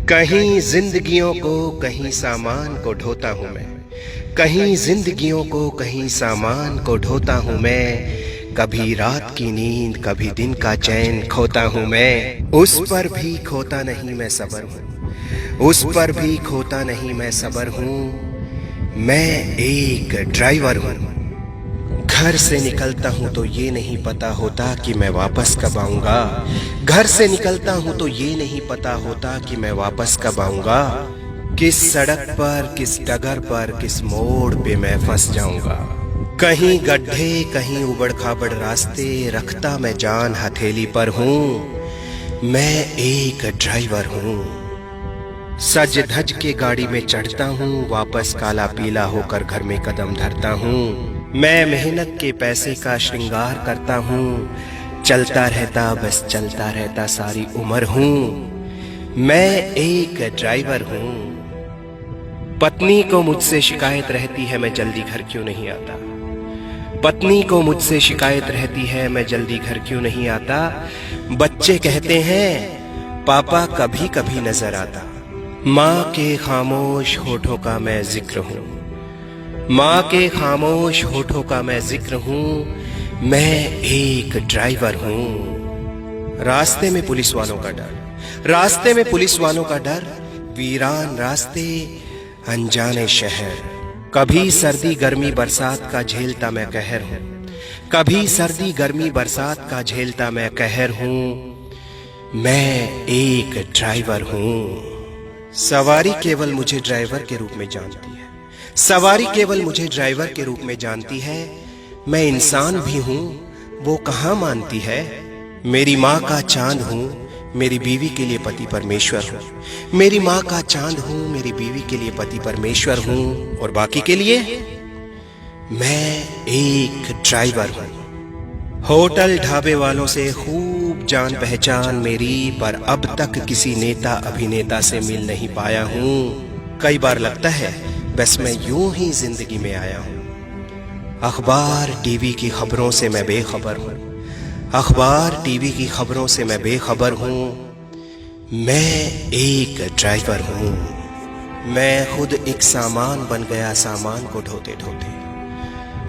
कहीं जिंदगियों को कहीं सामान को ढोता हूँ मैं, कहीं जिंदगियों को कहीं सामान को ढोता हूँ मैं। कभी रात की नींद कभी दिन का चैन खोता हूँ मैं। उस पर भी खोता नहीं मैं सबर हूँ, उस पर भी खोता नहीं मैं सबर हूँ। मैं एक ड्राइवर हूँ। घर से निकलता हूँ तो ये नहीं पता होता कि मैं वापस कब आऊँगा। घर से निकलता हूँ तो ये नहीं पता होता कि मैं वापस कब आऊँगा। किस सड़क पर, किस डगर पर, किस मोड़ पे मैं फंस जाऊँगा। कहीं गड्ढे कहीं उबड़ खाबड़ रास्ते, रखता मैं जान हथेली पर हूँ। मैं एक ड्राइवर हूँ। सज धज के गाड़ी में चढ़ता हूँ, वापस काला पीला होकर घर में कदम धरता हूँ। मैं मेहनत के पैसे का श्रृंगार करता हूँ, चलता रहता बस चलता रहता सारी उम्र हूँ। मैं एक ड्राइवर हूँ। पत्नी को मुझसे शिकायत रहती है मैं जल्दी घर क्यों नहीं आता। पत्नी को मुझसे शिकायत रहती है मैं जल्दी घर क्यों नहीं आता। बच्चे कहते हैं पापा कभी कभी नजर आता। माँ के खामोश होठों का मैं जिक्र हूँ, माँ के खामोश होठों का मैं जिक्र हूँ। मैं एक ड्राइवर हूँ। रास्ते में पुलिस वालों का डर, रास्ते में पुलिस वालों का डर, वीरान रास्ते अनजाने शहर। कभी सर्दी गर्मी बरसात का झेलता मैं कहर हूँ, कभी सर्दी गर्मी बरसात का झेलता मैं कहर हूँ। मैं एक ड्राइवर हूँ। सवारी केवल मुझे ड्राइवर के रूप में जानती है, सवारी केवल मुझे ड्राइवर के रूप में जानती है। मैं इंसान भी हूँ वो कहाँ मानती है। मेरी माँ का चांद हूँ, मेरी बीवी के लिए पति परमेश्वर हूँ। मेरी माँ का चांद हूँ, मेरी बीवी के लिए पति परमेश्वर हूँ। और बाकी के लिए मैं एक ड्राइवर हूँ। होटल ढाबे वालों से खूब जान पहचान मेरी, पर अब तक किसी नेता अभिनेता से मिल नहीं पाया हूँ। कई बार लगता है बस मैं यूं ही जिंदगी में आया हूँ। अखबार टीवी की खबरों से मैं बेखबर हूँ, अखबार टीवी की खबरों से मैं बेखबर हूँ। मैं एक ड्राइवर हूँ। मैं खुद एक सामान बन गया सामान को ढोते ढोते,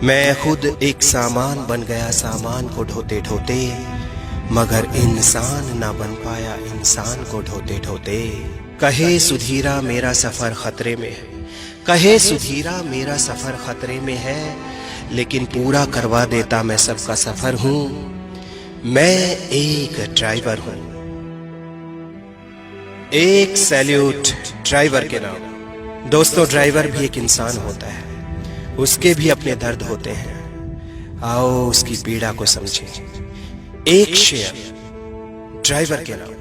मैं खुद एक सामान बन गया सामान को ढोते ढोते। मगर इंसान ना बन पाया इंसान को ढोते ढोते। कहे सुधीरा मेरा सफर खतरे में है, कहे सुधीरा मेरा सफर खतरे में है, लेकिन पूरा करवा देता मैं सबका सफर हूँ। मैं एक ड्राइवर हूँ। एक सैल्यूट ड्राइवर के नाम। दोस्तों, ड्राइवर भी एक इंसान होता है, उसके भी अपने दर्द होते हैं। आओ उसकी पीड़ा को समझें। एक शेर ड्राइवर के नाम।